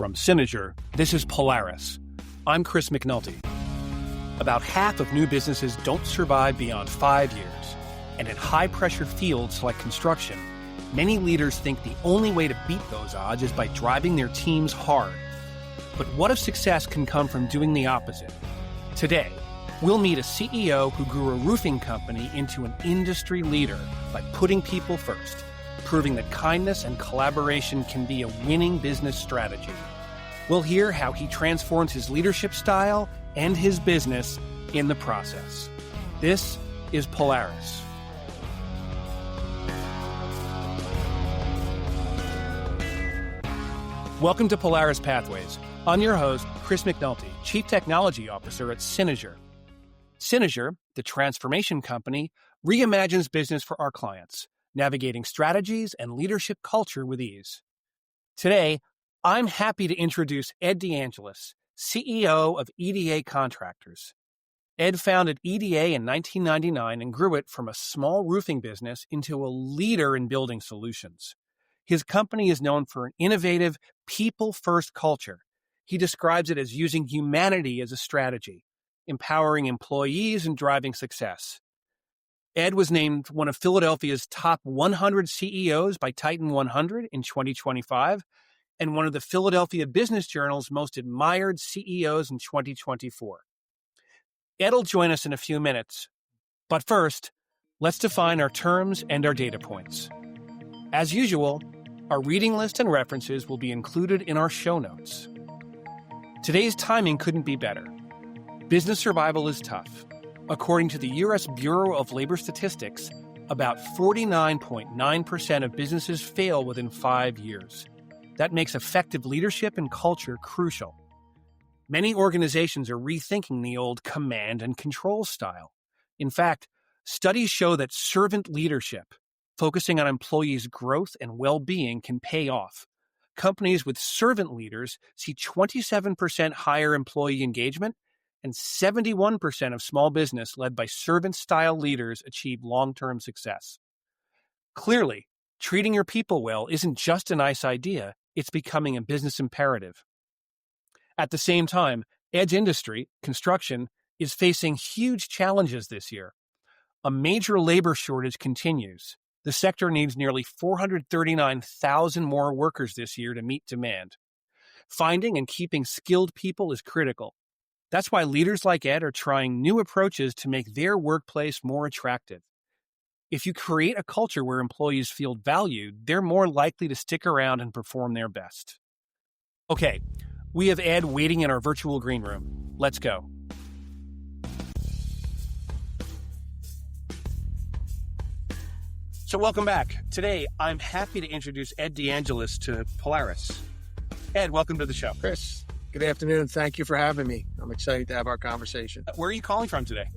From Synozur, this is Polaris. I'm Chris McNulty. About half of new businesses don't survive beyond 5 years. And in high-pressure fields like construction, many leaders think the only way to beat those odds is by driving their teams hard. But what if success can come from doing the opposite? Today, we'll meet a CEO who grew a roofing company into an industry leader by putting people first, proving that kindness and collaboration can be a winning business strategy. We'll hear how he transforms his leadership style and his business in the process. This is Polaris. Welcome to Polaris Pathways. I'm your host, Chris McNulty, Chief Technology Officer at Synozur. Synozur, the transformation company, reimagines business for our clients, navigating strategies and leadership culture with ease. Today, I'm happy to introduce Ed DeAngelis, CEO of EDA Contractors. Ed founded EDA in 1999 and grew it from a small roofing business into a leader in building solutions. His company is known for an innovative, people-first culture. He describes it as using humanity as a strategy, empowering employees and driving success. Ed was named one of Philadelphia's top 100 CEOs by Titan 100 in 2025 and one of the Philadelphia Business Journal's most admired CEOs in 2024. Ed will join us in a few minutes. But first, let's define our terms and our data points. As usual, our reading list and references will be included in our show notes. Today's timing couldn't be better. Business survival is tough. According to the U.S. Bureau of Labor Statistics, about 49.9% of businesses fail within 5 years. That makes effective leadership and culture crucial. Many organizations are rethinking the old command and control style. In fact, studies show that servant leadership, focusing on employees' growth and well-being, can pay off. Companies with servant leaders see 27% higher employee engagement, and 71% of small business led by servant-style leaders achieve long-term success. Clearly, treating your people well isn't just a nice idea, it's becoming a business imperative. At the same time, Ed's industry, construction, is facing huge challenges this year. A major labor shortage continues. The sector needs nearly 439,000 more workers this year to meet demand. Finding and keeping skilled people is critical. That's why leaders like Ed are trying new approaches to make their workplace more attractive. If you create a culture where employees feel valued, they're more likely to stick around and perform their best. Okay, we have Ed waiting in our virtual green room. Let's go. So welcome back. Today, I'm happy to introduce Ed DeAngelis to Polaris. Ed, welcome to the show. Chris, good afternoon. Thank you for having me. I'm excited to have our conversation. Where are you calling from today?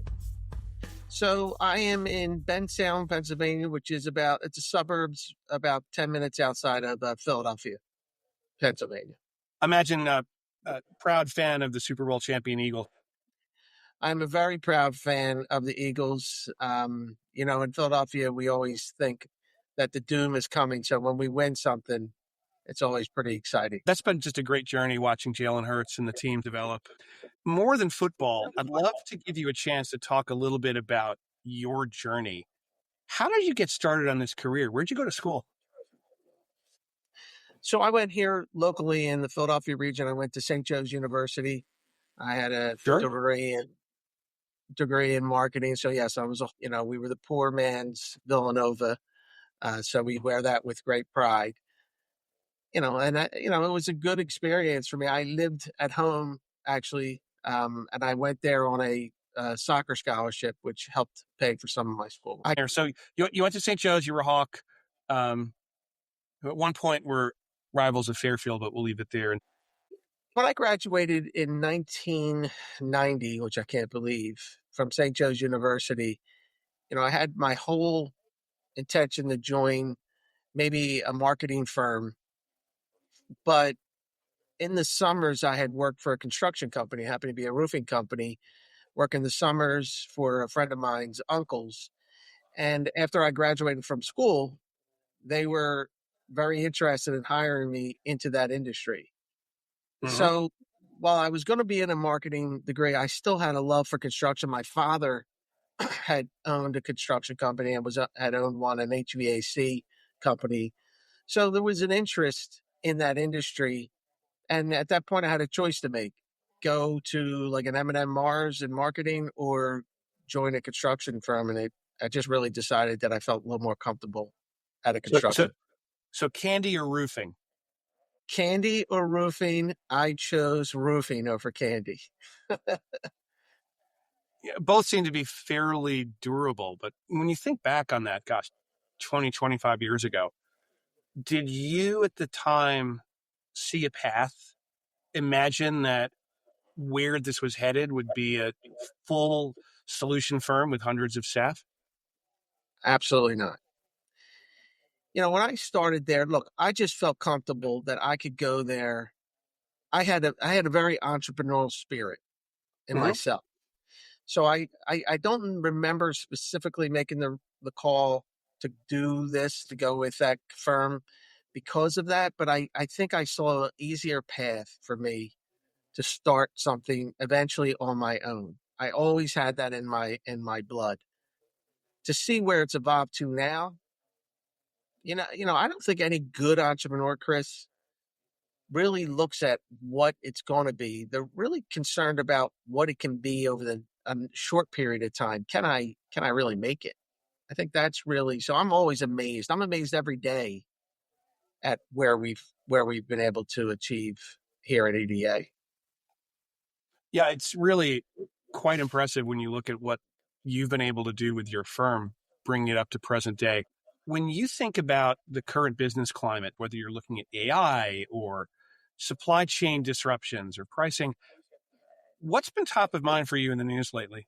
So I am in Bensalem, Pennsylvania, which is it's a suburbs about 10 minutes outside of Philadelphia, Pennsylvania. Imagine a proud fan of the Super Bowl champion Eagle. I'm a very proud fan of the Eagles. In Philadelphia, we always think that the doom is coming. So when we win something, it's always pretty exciting. That's been just a great journey watching Jalen Hurts and the team develop. More than football, I'd love to give you a chance to talk a little bit about your journey. How did you get started on this career? Where'd you go to school? So I went here locally in the Philadelphia region. I went to St. Joe's University. I had a degree in marketing. So yes, I was, we were the poor man's Villanova. So we wear that with great pride. It was a good experience for me. I lived at home actually, and I went there on a soccer scholarship, which helped pay for some of my school. So you went to St. Joe's, you were a Hawk. At one point, we're rivals of Fairfield, but we'll leave it there. When I graduated in 1990, which I can't believe, from St. Joe's University, I had my whole intention to join maybe a marketing firm. But in the summers, I had worked for a construction company, happened to be a roofing company, working the summers for a friend of mine's uncles. And after I graduated from school, they were very interested in hiring me into that industry. Mm-hmm. So while I was going to be in a marketing degree, I still had a love for construction. My father had owned a construction company and had owned an HVAC company. So there was an interest in that industry. And at that point, I had a choice to make: go to like an M&M Mars in marketing or join a construction firm. And I just really decided that I felt a little more comfortable at a So, so, construction. so candy or roofing? Candy or roofing? I chose roofing over candy. Yeah, both seem to be fairly durable. But when you think back on that, gosh, 20, 25 years ago, did you at the time see a path, imagine that where this was headed would be a full solution firm with hundreds of staff? Absolutely not. When I started there, look, I just felt comfortable that I could go there. I had a very entrepreneurial spirit in Mm-hmm. myself. So I don't remember specifically making the call to do this, to go with that firm because of that. But I think I saw an easier path for me to start something eventually on my own. I always had that in my blood. To see where it's evolved to now, I don't think any good entrepreneur, Chris, really looks at what it's going to be. They're really concerned about what it can be over a short period of time. Can I really make it? I think that's really, so I'm always amazed. I'm amazed every day at where we've been able to achieve here at EDA. Yeah, it's really quite impressive when you look at what you've been able to do with your firm, bringing it up to present day. When you think about the current business climate, whether you're looking at AI or supply chain disruptions or pricing, what's been top of mind for you in the news lately?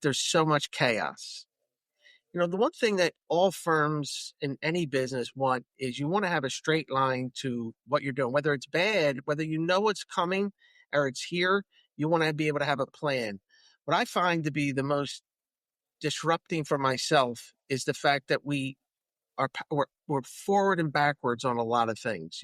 There's so much chaos. The one thing that all firms in any business want is you want to have a straight line to what you're doing, whether it's bad, whether you know it's coming or it's here, you want to be able to have a plan. What I find to be the most disrupting for myself is the fact that we're forward and backwards on a lot of things.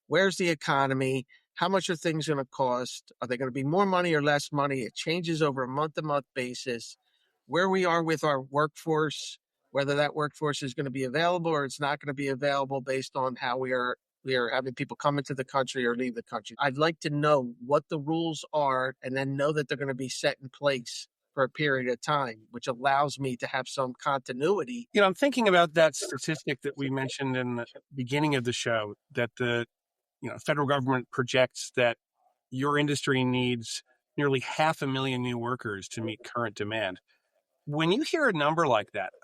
Where's the economy? How much are things going to cost? Are they going to be more money or less money? It changes over a month-to-month basis. Where we are with our workforce, whether that workforce is going to be available or it's not going to be available based on how we are having people come into the country or leave the country. I'd like to know what the rules are and then know that they're going to be set in place for a period of time, which allows me to have some continuity. I'm thinking about that statistic that we mentioned in the beginning of the show that the federal government projects that your industry needs nearly 500,000 new workers to meet current demand. When you hear a number like that,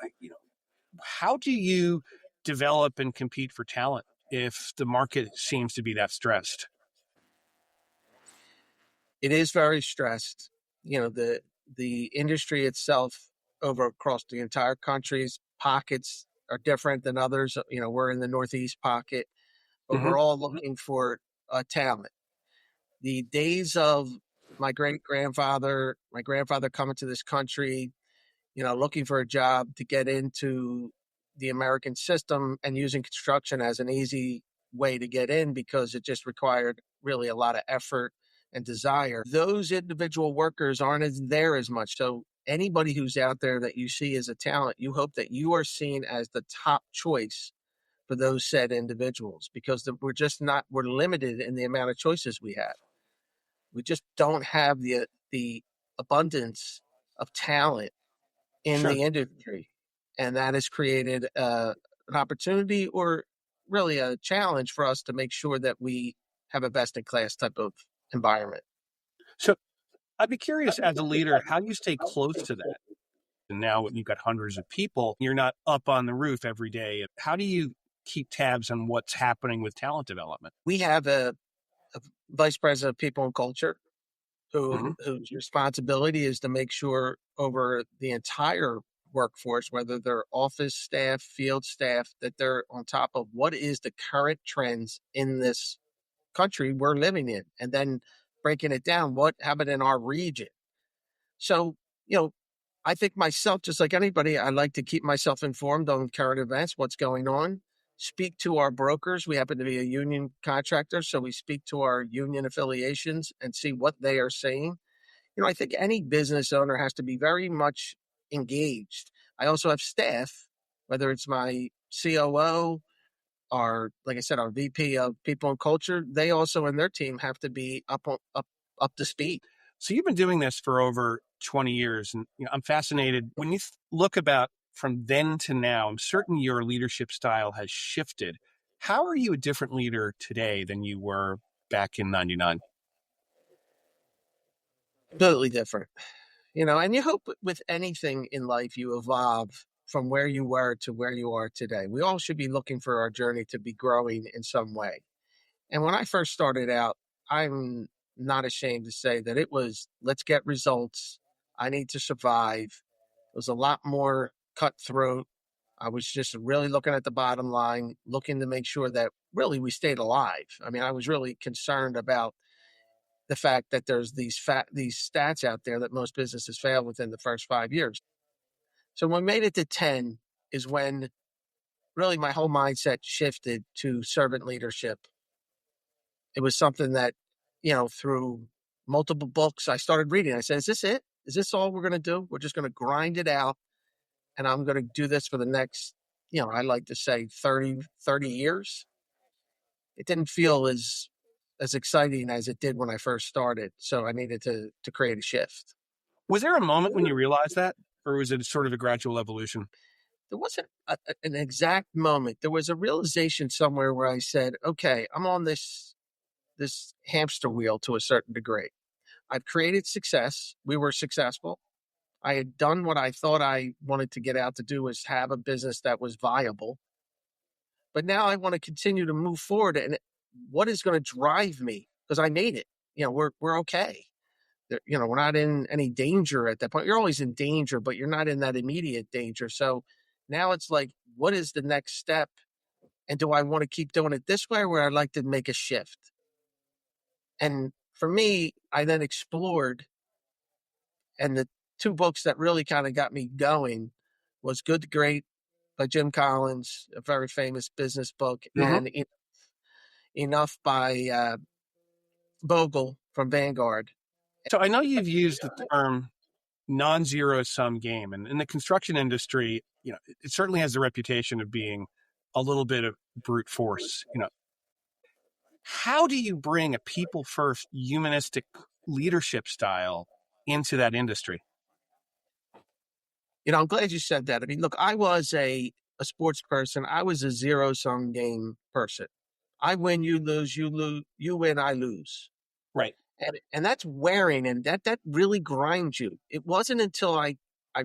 how do you develop and compete for talent if the market seems to be that stressed? It is very stressed. The industry itself over across the entire country's pockets are different than others. We're in the Northeast pocket, but Mm-hmm. we're all looking for talent. The days of my grandfather coming to this country, looking for a job to get into the American system and using construction as an easy way to get in because it just required really a lot of effort and desire. Those individual workers aren't there as much. So anybody who's out there that you see as a talent, you hope that you are seen as the top choice for those said individuals because we're limited in the amount of choices we have. We just don't have the abundance of talent in Sure. the industry. And that has created an opportunity or really a challenge for us to make sure that we have a best in class type of environment. So I'd be curious as a leader, how you stay close to that. And now you've got hundreds of people, you're not up on the roof every day. How do you keep tabs on what's happening with talent development? We have a vice president of people and culture Mm-hmm. whose responsibility is to make sure over the entire workforce, whether they're office staff, field staff, that they're on top of what is the current trends in this country we're living in, and then breaking it down. What happened in our region? So, I think myself, just like anybody, I like to keep myself informed on current events, what's going on. speak to our brokers. We happen to be a union contractor, so we speak to our union affiliations and see what they are saying. I think any business owner has to be very much engaged. I also have staff, whether it's my COO or, like I said, our VP of People and Culture. They also and their team have to be up to speed. So you've been doing this for over 20 years, and I'm fascinated. When you look about from then to now, I'm certain your leadership style has shifted. How are you a different leader today than you were back in 99? Completely different. And you hope with anything in life you evolve from where you were to where you are today. We all should be looking for our journey to be growing in some way. And when I first started out, I'm not ashamed to say that it was, let's get results. I need to survive. It was a lot more cutthroat. I was just really looking at the bottom line, looking to make sure that really we stayed alive. I mean, I was really concerned about the fact that there's these stats out there that most businesses fail within the first 5 years. So when we made it to 10 is when really my whole mindset shifted to servant leadership. It was something that, through multiple books, I started reading. I said, is this it? Is this all we're going to do? We're just going to grind it out. And I'm going to do this for the next, I like to say 30 years. It didn't feel as exciting as it did when I first started. So I needed to create a shift. Was there a moment when you realized that, or was it sort of a gradual evolution? There wasn't an exact moment. There was a realization somewhere where I said, okay, I'm on this hamster wheel to a certain degree. I've created success. We were successful. I had done what I thought I wanted to get out to do, was have a business that was viable. But now I want to continue to move forward. And what is going to drive me? Because I made it. We're okay. We're not in any danger at that point. You're always in danger, but you're not in that immediate danger. So now it's like, what is the next step? And do I want to keep doing it this way, or would I like to make a shift? And for me, I then explored, and the two books that really kind of got me going was Good to Great by Jim Collins, a very famous business book, and Enough by Bogle from Vanguard. So I know you've used the term non-zero sum game, and in the construction industry, it certainly has the reputation of being a little bit of brute force. How do you bring a people first humanistic leadership style into that industry? I'm glad you said that. I mean, look, I was a sports person. I was a zero sum game person. I win, you lose, you win, I lose. Right. And that's wearing, and that really grinds you. It wasn't until I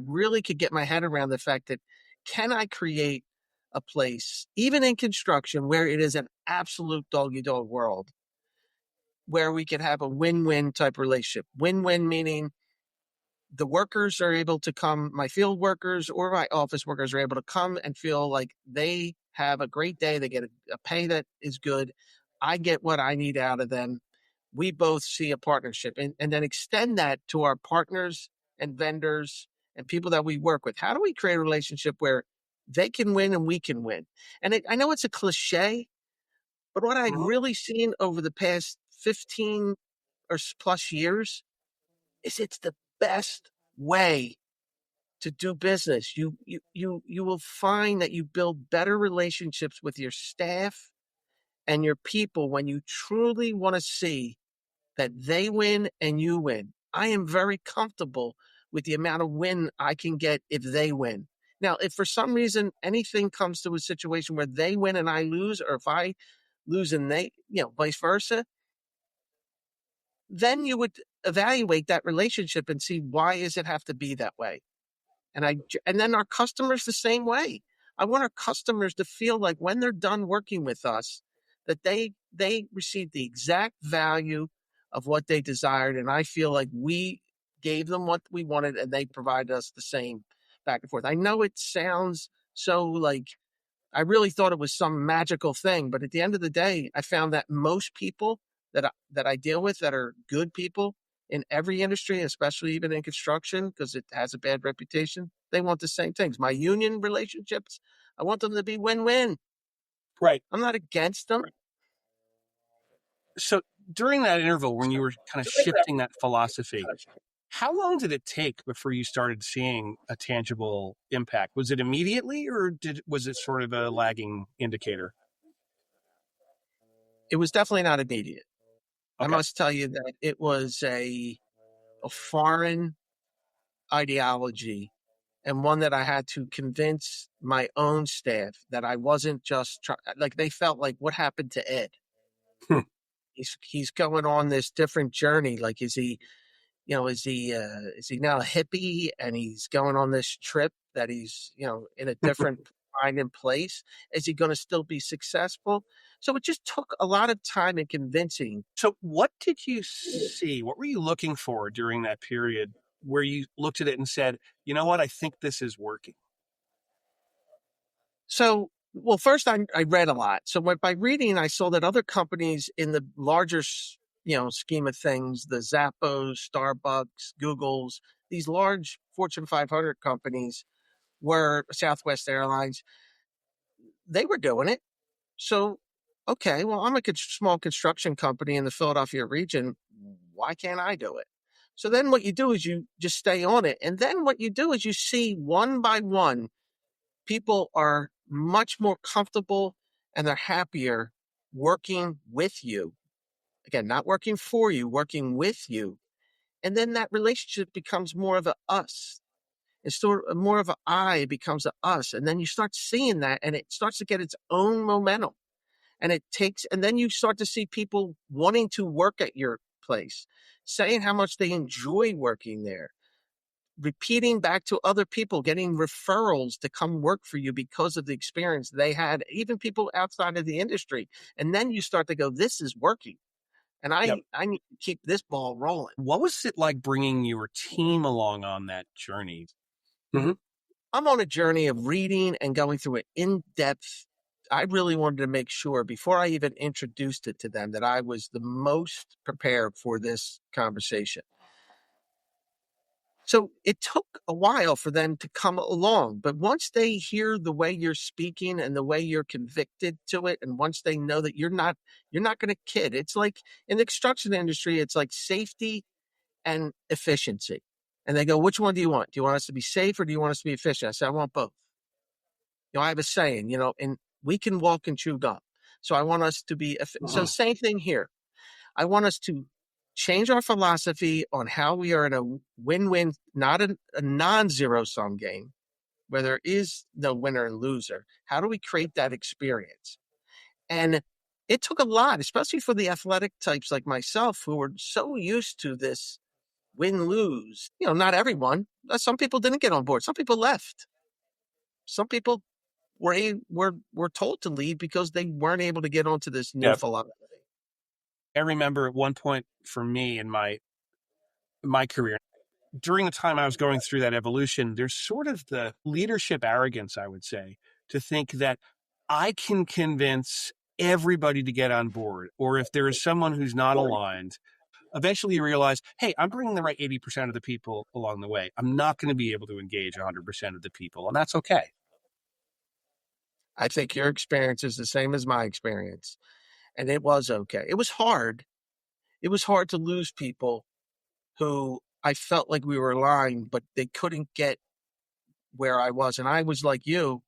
really could get my head around the fact that, can I create a place, even in construction, where it is an absolute dog-eat-dog world, where we can have a win-win type relationship. Win-win meaning the workers are able to come, my field workers or my office workers are able to come and feel like they have a great day. They get a pay that is good. I get what I need out of them. We both see a partnership, and then extend that to our partners and vendors and people that we work with. How do we create a relationship where they can win and we can win? And I know it's a cliche, but what I've really seen over the past 15 or plus years is it's the best way to do business. You will find that you build better relationships with your staff and your people when you truly want to see that they win and you win. I am very comfortable with the amount of win I can get if they win. Now, if for some reason anything comes to a situation where they win and I lose, or if I lose and they, vice versa, then you would evaluate that relationship and see, why does it have to be that way? And then our customers the same way. I want our customers to feel like when they're done working with us, that they receive the exact value of what they desired. And I feel like we gave them what we wanted and they provided us the same back and forth. I know it sounds so like I really thought it was some magical thing, but at the end of the day, I found that most people that I deal with that are good people in every industry, especially even in construction, because it has a bad reputation, they want the same things. My union relationships, I want them to be win-win. Right. I'm not against them. So during that interval, when you were kind of shifting that philosophy, how long did it take before you started seeing a tangible impact? Was it immediately, or was it sort of a lagging indicator? It was definitely not immediate. I Okay. must tell you that it was a foreign ideology, and one that I had to convince my own staff that I wasn't just like they felt like, what happened to Ed? Hmm. He's going on this different journey. Like, is he, is he now a hippie and he's going on this trip that he's, in a different time and place? Is he going to still be successful? So it just took a lot of time and convincing. So what did you see? What were you looking for during that period where you looked at it and said, you know what, I think this is working? So, well, first I read a lot. So by reading, I saw that other companies in the larger, scheme of things, the Zappos, Starbucks, Googles, these large Fortune 500 companies were Southwest Airlines, they were doing it. So, okay, well, I'm a small construction company in the Philadelphia region. Why can't I do it? So then what you do is you just stay on it. And then what you do is you see one by one, people are much more comfortable and they're happier working with you. Again, not working for you, working with you. And then that relationship becomes more of a us. It's sort of more of an I, it becomes a us. And then you start seeing that and it starts to get its own momentum. And then you start to see people wanting to work at your place, saying how much they enjoy working there, repeating back to other people, getting referrals to come work for you because of the experience they had, even people outside of the industry. And then you start to go, this is working. And Yep. I need to keep this ball rolling. What was it like bringing your team along on that journey? Mm-hmm. I'm on a journey of reading and going through it in depth. I really wanted to make sure before I even introduced it to them that I was the most prepared for this conversation. So it took a while for them to come along, but once they hear the way you're speaking and the way you're convicted to it, and once they know that you're not going to kid. It's like in the construction industry, it's like safety and efficiency. And they go, which one do you want? Do you want us to be safe or do you want us to be efficient? I said, I want both. I have a saying, and we can walk and chew gum. So I want us to be, so same thing here. I want us to change our philosophy on how we are in a win-win, not a non-zero sum game where there is no winner and loser. How do we create that experience? And it took a lot, especially for the athletic types like myself, who were so used to this win-lose. Not everyone. Some people didn't get on board. Some people left. Some people were told to leave because they weren't able to get onto this new Yep. philosophy. I remember at one point for me in my career, during the time I was going through that evolution, there's sort of the leadership arrogance, I would say, to think that I can convince everybody to get on board. Or if there is someone who's not aligned, eventually you realize, hey, I'm bringing the right 80% of the people along the way. I'm not going to be able to engage 100% of the people, and that's okay. I think your experience is the same as my experience. And it was okay. It was hard. It was hard to lose people who I felt like we were aligned, but they couldn't get where I was. And I was like you.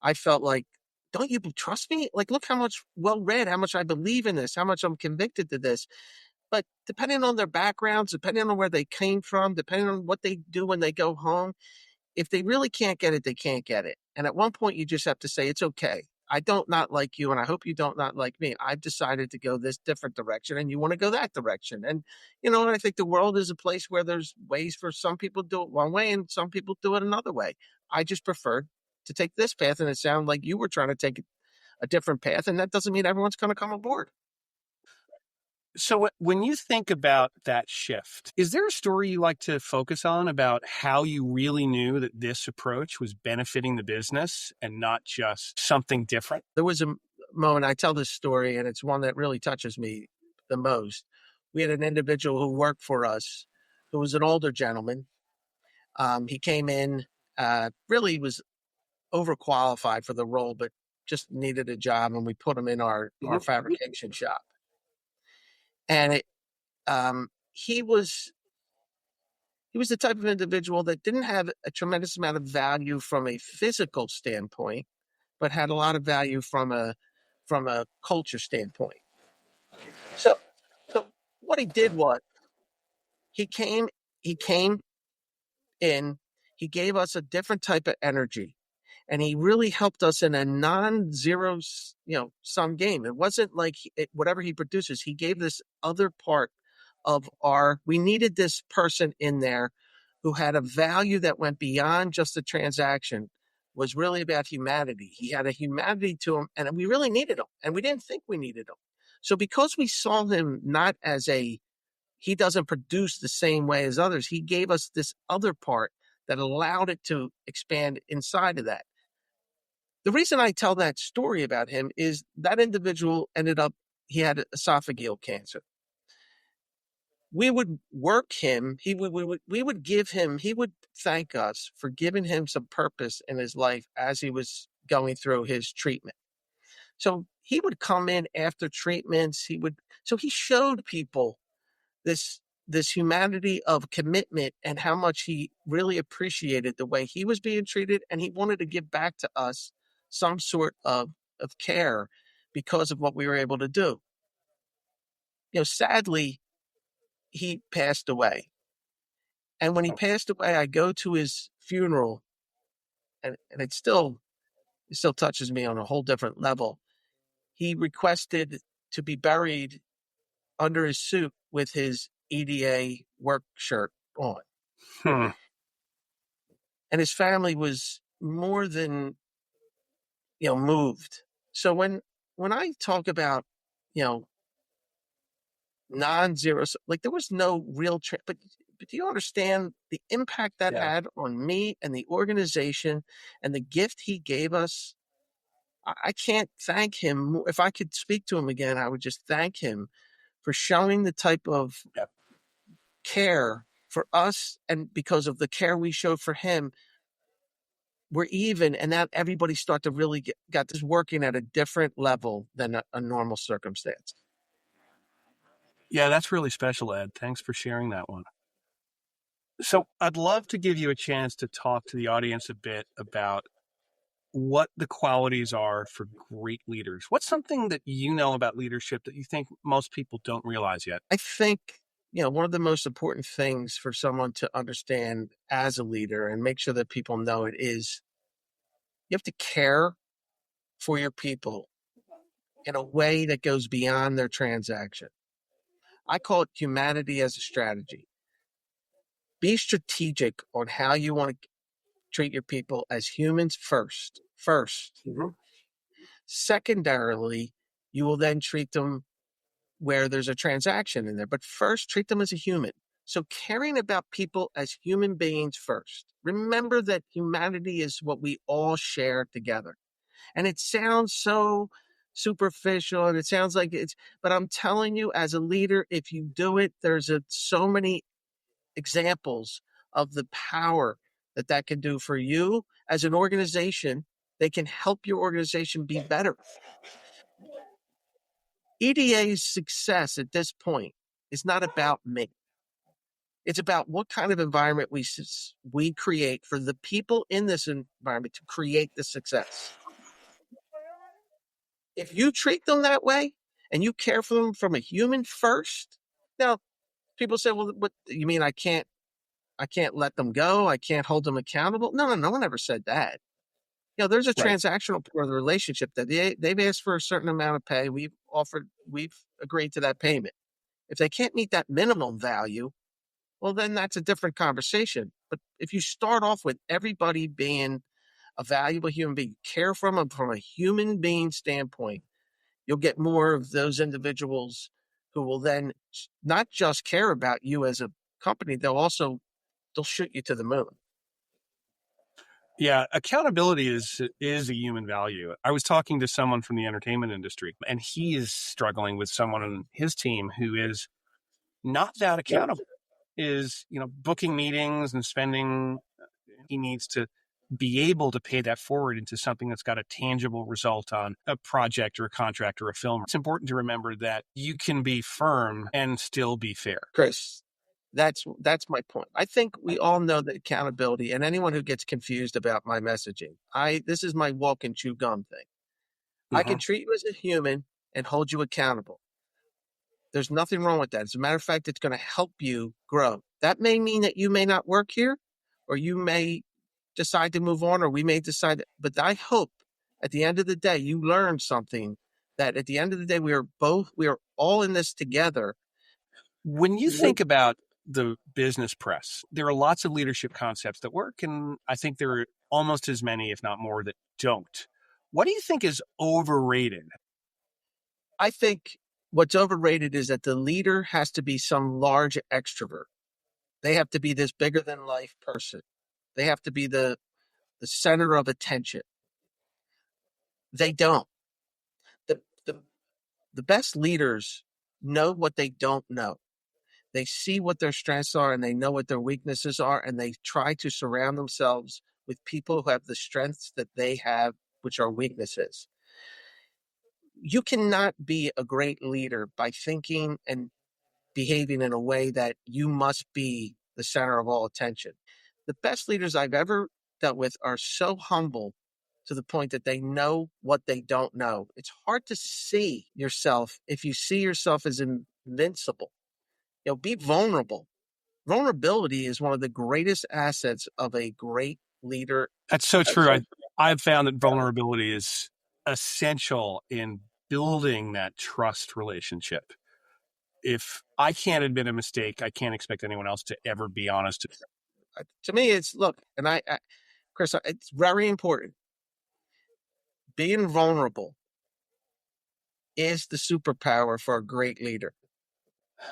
I felt like, don't you trust me? Like, look how much well read, how much I believe in this, how much I'm convicted to this. But depending on their backgrounds, depending on where they came from, depending on what they do when they go home, if they really can't get it, they can't get it. And at one point, you just have to say, it's okay. I don't not like you, and I hope you don't not like me. I've decided to go this different direction, and you want to go that direction. And, I think the world is a place where there's ways for some people to do it one way and some people do it another way. I just prefer to take this path, and it sounded like you were trying to take a different path, and that doesn't mean everyone's going to come aboard. So when you think about that shift, is there a story you like to focus on about how you really knew that this approach was benefiting the business and not just something different? There was a moment, I tell this story, and it's one that really touches me the most. We had an individual who worked for us who was an older gentleman. He came in, really was overqualified for the role, but just needed a job, and we put him in our fabrication shop. And he was the type of individual that didn't have a tremendous amount of value from a physical standpoint, but had a lot of value from a culture standpoint. So what he did was he came in, he gave us a different type of energy, and he really helped us in a non-zero, sum game. It wasn't like whatever he produces, he gave this other part of we needed this person in there who had a value that went beyond just the transaction, was really about humanity. He had a humanity to him, and we really needed him, and we didn't think we needed him. So because we saw him not as he doesn't produce the same way as others, he gave us this other part that allowed it to expand inside of that. The reason I tell that story about him is that individual he had esophageal cancer. We would work him. We would give him, he would thank us for giving him some purpose in his life as he was going through his treatment. So he would come in after treatments. So he showed people this humanity of commitment and how much he really appreciated the way he was being treated. And he wanted to give back to us some sort of care because of what we were able to do. Sadly, he passed away. And when he passed away, I go to his funeral, and it still touches me on a whole different level. He requested to be buried under his suit with his EDA work shirt on. And his family was more than, moved. So when I talk about, non-zero, like there was no real, but do you understand the impact that had on me and the organization and the gift he gave us? I can't thank him. If I could speak to him again, I would just thank him for showing the type of care for us. And because of the care we showed for him, we're even, and that everybody start to really got this working at a different level than a normal circumstance. Yeah, that's really special, Ed. Thanks for sharing that one. So I'd love to give you a chance to talk to the audience a bit about what the qualities are for great leaders. What's something that you know about leadership that you think most people don't realize yet? I think, one of the most important things for someone to understand as a leader and make sure that people know it is you have to care for your people in a way that goes beyond their transaction. I call it humanity as a strategy. Be strategic on how you want to treat your people as humans first. Mm-hmm. Secondarily, you will then treat them where there's a transaction in there. But first, treat them as a human. So caring about people as human beings first. Remember that humanity is what we all share together. And it sounds so superficial and it sounds like but I'm telling you, as a leader, if you do it, there's so many examples of the power that can do for you as an organization. They can help your organization be better. EDA's success at this point is not about me. It's about what kind of environment we create for the people in this environment to create the success. If you treat them that way and you care for them from a human first, now people say, well, what you mean? I can't let them go. I can't hold them accountable. No one ever said that. There's a transactional part of the relationship that they've asked for a certain amount of pay. We've agreed to that payment. If they can't meet that minimum value, well, then that's a different conversation. But if you start off with everybody being a valuable human being, care for them from a human being standpoint, you'll get more of those individuals who will then not just care about you as a company, they'll shoot you to the moon. Yeah, accountability is a human value. I was talking to someone from the entertainment industry, and he is struggling with someone on his team who is not that accountable, is, booking meetings and spending, he needs to be able to pay that forward into something that's got a tangible result on a project or a contract or a film. It's important to remember that you can be firm and still be fair. Chris, that's my point. I think we all know that accountability, and anyone who gets confused about my messaging, this is my walk and chew gum thing. I can treat you as a human and hold you accountable. There's nothing wrong with that. As a matter of fact, it's going to help you grow. That may mean that you may not work here, or you may decide to move on, or we may decide, but I hope at the end of the day, you learn something, that at the end of the day, we are all in this together. When you think about the business press, there are lots of leadership concepts that work, and I think there are almost as many, if not more, that don't. What do you think is overrated? I think what's overrated is that the leader has to be some large extrovert. They have to be this bigger than life person. They have to be the center of attention. They don't. The best leaders know what they don't know. They see what their strengths are, and they know what their weaknesses are, and they try to surround themselves with people who have the strengths that they have, which are weaknesses. You cannot be a great leader by thinking and behaving in a way that you must be the center of all attention. The best leaders I've ever dealt with are so humble to the point that they know what they don't know. It's hard to see yourself if you see yourself as invincible. Be vulnerable. Vulnerability is one of the greatest assets of a great leader. That's so true. I've found that vulnerability is essential in building that trust relationship. If I can't admit a mistake, I can't expect anyone else to ever be honest. To me, it's Chris, it's very important. Being vulnerable is the superpower for a great leader.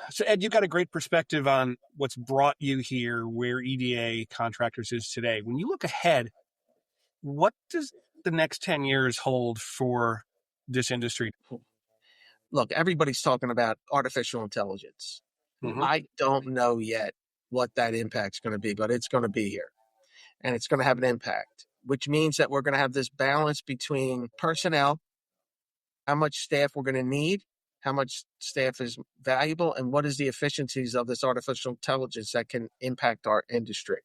So, Ed, you've got a great perspective on what's brought you here, where EDA Contractors is today. When you look ahead, what does the next 10 years hold for this industry? Look, everybody's talking about artificial intelligence. I don't know yet what that impact's going to be, but it's going to be here, and it's going to have an impact, which means that we're going to have this balance between personnel, how much staff we're going to need, how much staff is valuable, and what is the efficiencies of this artificial intelligence that can impact our industry.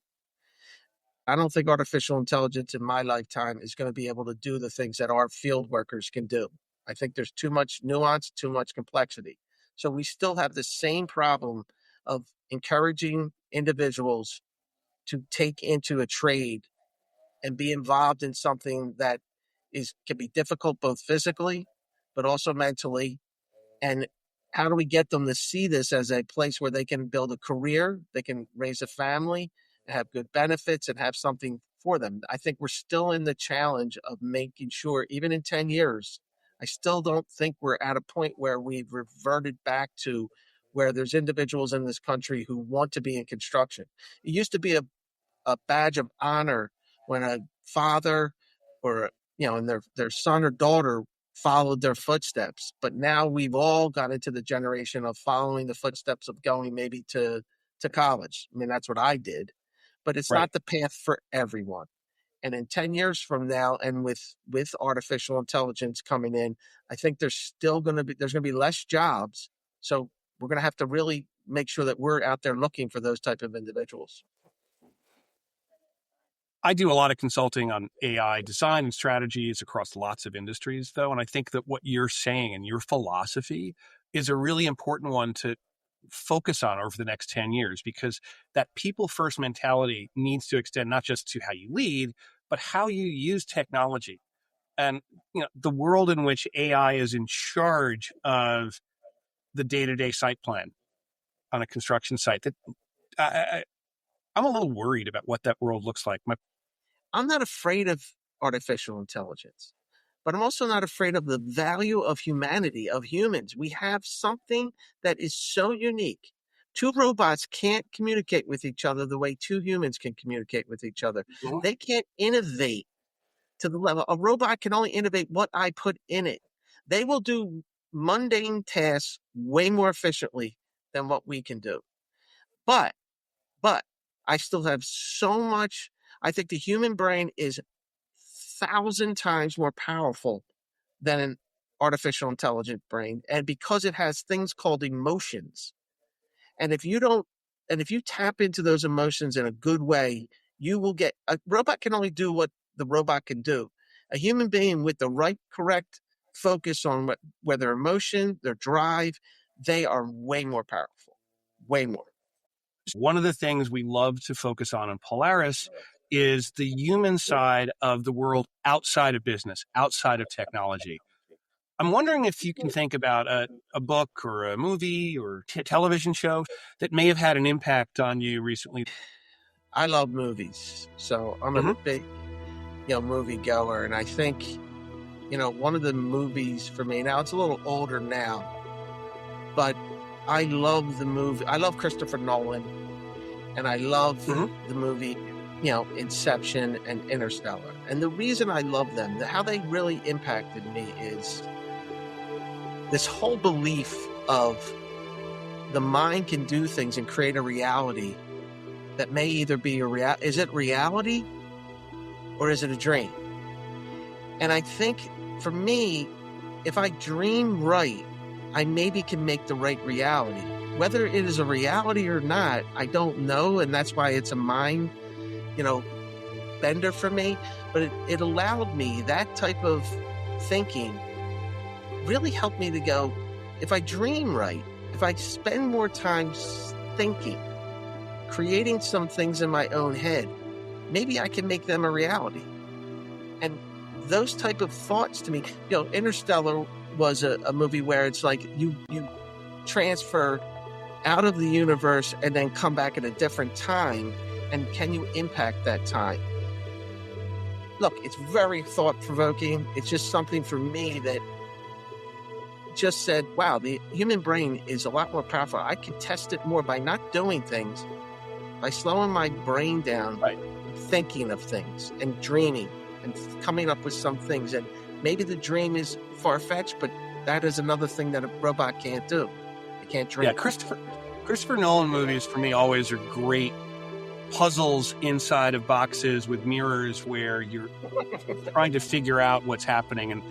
I don't think artificial intelligence in my lifetime is going to be able to do the things that our field workers can do. I think there's too much nuance, too much complexity. So we still have the same problem of encouraging individuals to take into a trade and be involved in something that can be difficult both physically, but also mentally. And how do we get them to see this as a place where they can build a career, they can raise a family, and have good benefits and have something for them? I think we're still in the challenge of making sure, even in 10 years, I still don't think we're at a point where we've reverted back to where there's individuals in this country who want to be in construction. It used to be a badge of honor when a father or, and their son or daughter followed their footsteps. But now we've all got into the generation of following the footsteps of going maybe to college. I mean, that's what I did, but it's not the path for everyone. And in 10 years from now, and with artificial intelligence coming in, I think there's going to be less jobs. So we're going to have to really make sure that we're out there looking for those type of individuals. I do a lot of consulting on AI design and strategies across lots of industries, though. And I think that what you're saying and your philosophy is a really important one to focus on over the next 10 years, because that people first mentality needs to extend not just to how you lead, but how you use technology. And, the world in which AI is in charge of the day-to-day site plan on a construction site, that I'm a little worried about what that world looks like. I'm not afraid of artificial intelligence, but I'm also not afraid of the value of humanity, of humans. We have something that is so unique. Two robots can't communicate with each other the way two humans can communicate with each other. They can't innovate to the level. A robot can only innovate what I put in it. They will do mundane tasks way more efficiently than what we can do. But I still have so much. I think the human brain is 1,000 times more powerful than an artificial intelligent brain. And because it has things called emotions, and if you tap into those emotions in a good way, you will get, a robot can only do what the robot can do. A human being with the right, correct focus on whether emotion, their drive, they are way more powerful, way more. One of the things we love to focus on in Polaris is the human side of the world outside of business, outside of technology. I'm wondering if you can think about a book or a movie or television show that may have had an impact on you recently. I love movies, so I'm a big, movie goer, and I think, one of the movies for me, now it's a little older now, but I love the movie. I love Christopher Nolan, and I love the movie, Inception and Interstellar. And the reason I love them, how they really impacted me is this whole belief of the mind can do things and create a reality that may either be is it reality or is it a dream? And I think for me, if I dream right, I maybe can make the right reality. Whether it is a reality or not, I don't know. And that's why it's a mind, bender for me. But it allowed me, that type of thinking really helped me to go, if I dream right, if I spend more time thinking, creating some things in my own head, maybe I can make them a reality. And those type of thoughts to me, Interstellar was a movie where it's like you transfer out of the universe and then come back at a different time, and can you impact that time? Look, it's very thought-provoking. It's just something for me that just said, wow, the human brain is a lot more powerful. I can test it more by not doing things, by slowing my brain down, right, thinking of things and dreaming and coming up with some things. And maybe the dream is far-fetched, but that is another thing that a robot can't do. It can't dream. Yeah, Christopher Nolan movies for me always are great puzzles inside of boxes with mirrors where you're trying to figure out what's happening. And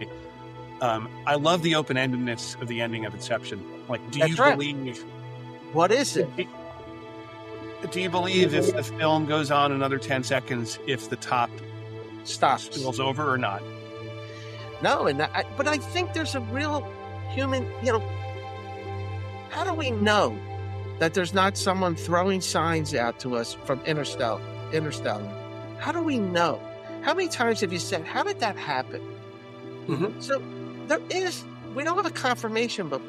I love the open-endedness of the ending of Inception. Like, do you believe? What is it? Do you believe if the film goes on another 10 seconds, if the top spills over or not? No, but I think there's a real human, how do we know that there's not someone throwing signs out to us from Interstellar? How do we know? How many times have you said, how did that happen? Mm-hmm. So we don't have a confirmation, but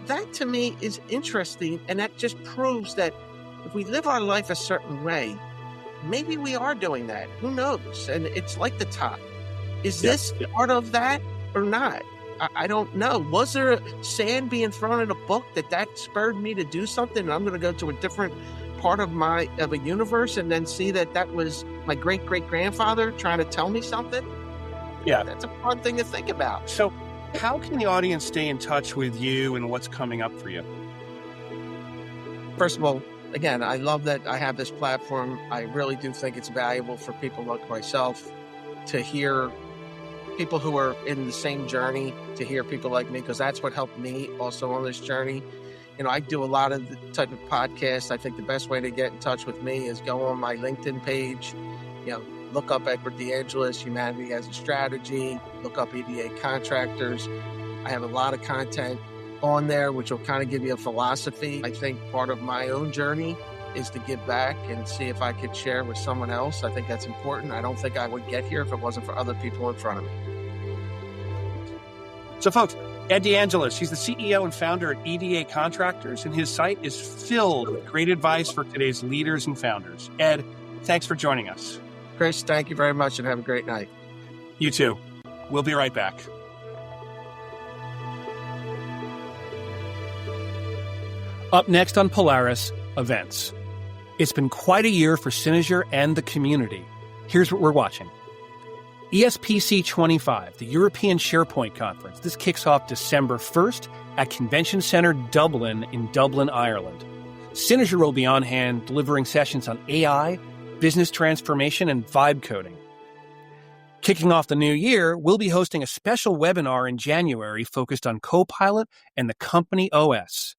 that to me is interesting. And that just proves that if we live our life a certain way, maybe we are doing that. Who knows? And it's like the top. Is this part of that or not? I don't know. Was there sand being thrown in a book that spurred me to do something? And I'm going to go to a different part of a universe and then see that was my great-great-grandfather trying to tell me something? Yeah. That's a fun thing to think about. So how can the audience stay in touch with you and what's coming up for you? First of all, again, I love that I have this platform. I really do think it's valuable for people like myself to hear people who are in the same journey, to hear people like me, because that's what helped me also on this journey. I do a lot of the type of podcasts. I think the best way to get in touch with me is go on my LinkedIn page, look up Ed DeAngelis, Humanity as a Strategy, look up EDA Contractors. I have a lot of content on there, which will kind of give you a philosophy. I think part of my own journey is to give back and see if I could share with someone else. I think that's important. I don't think I would get here if it wasn't for other people in front of me. So folks, Ed DeAngelis, he's the CEO and founder at EDA Contractors, and his site is filled with great advice for today's leaders and founders. Ed, thanks for joining us. Chris, thank you very much and have a great night. You too. We'll be right back. Up next on Polaris, events. It's been quite a year for Synozur and the community. Here's what we're watching. ESPC 25, the European SharePoint Conference. This kicks off December 1st at Convention Centre Dublin in Dublin, Ireland. Synozur will be on hand delivering sessions on AI, business transformation, and vibe coding. Kicking off the new year, we'll be hosting a special webinar in January focused on Copilot and the company OS.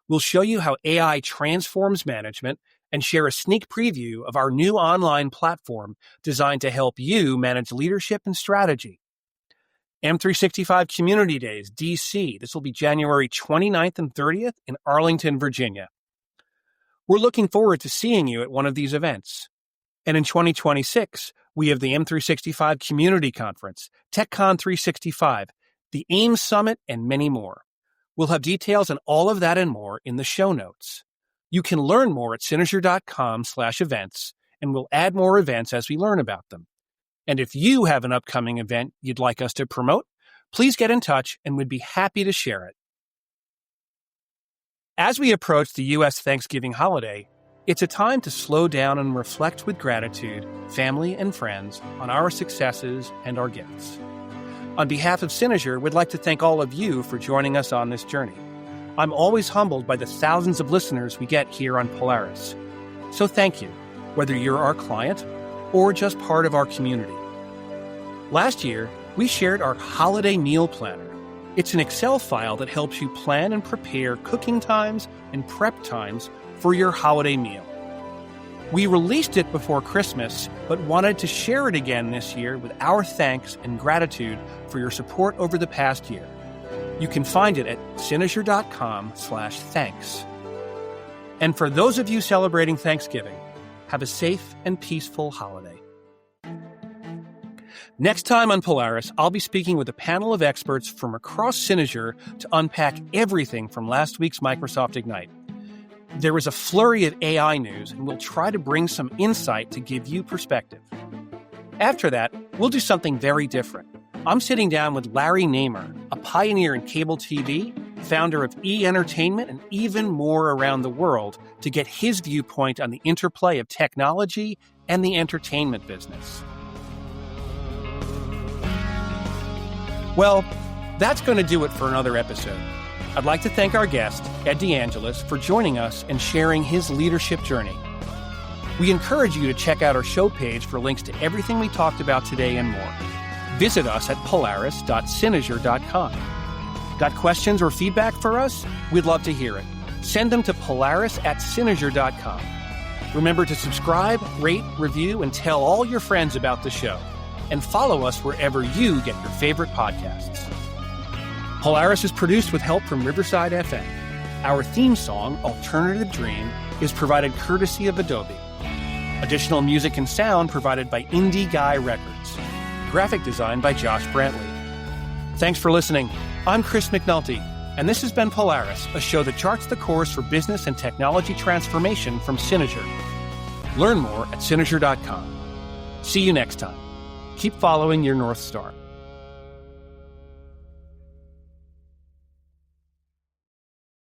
We'll show you how AI transforms management and share a sneak preview of our new online platform designed to help you manage leadership and strategy. M365 Community Days, DC. This will be January 29th and 30th in Arlington, Virginia. We're looking forward to seeing you at one of these events. And in 2026, we have the M365 Community Conference, TechCon 365, the AIM Summit, and many more. We'll have details on all of that and more in the show notes. You can learn more at Synozur.com/events, and we'll add more events as we learn about them. And if you have an upcoming event you'd like us to promote, please get in touch and we'd be happy to share it. As we approach the U.S. Thanksgiving holiday, it's a time to slow down and reflect with gratitude, family and friends, on our successes and our gifts. On behalf of Synozur, we'd like to thank all of you for joining us on this journey. I'm always humbled by the thousands of listeners we get here on Polaris. So thank you, whether you're our client or just part of our community. Last year, we shared our holiday meal planner. It's an Excel file that helps you plan and prepare cooking times and prep times for your holiday meal. We released it before Christmas, but wanted to share it again this year with our thanks and gratitude for your support over the past year. You can find it at Synozur.com/thanks. And for those of you celebrating Thanksgiving, have a safe and peaceful holiday. Next time on Polaris, I'll be speaking with a panel of experts from across Synozur to unpack everything from last week's Microsoft Ignite. There is a flurry of AI news, and we'll try to bring some insight to give you perspective. After that, we'll do something very different. I'm sitting down with Larry Namer, a pioneer in cable TV, founder of E-Entertainment, and even more around the world, to get his viewpoint on the interplay of technology and the entertainment business. Well, that's going to do it for another episode. I'd like to thank our guest, Ed DeAngelis, for joining us and sharing his leadership journey. We encourage you to check out our show page for links to everything we talked about today and more. Visit us at polaris.synozur.com. Got questions or feedback for us? We'd love to hear it. Send them to polaris@synozur.com. Remember to subscribe, rate, review, and tell all your friends about the show. And follow us wherever you get your favorite podcasts. Polaris is produced with help from Riverside FM. Our theme song, Alternative Dream, is provided courtesy of Adobe. Additional music and sound provided by Indie Guy Records. Graphic design by Josh Brantley. Thanks for listening. I'm Chris McNulty, and this has been Polaris, a show that charts the course for business and technology transformation from Synozur. Learn more at Synozur.com. See you next time. Keep following your North Star.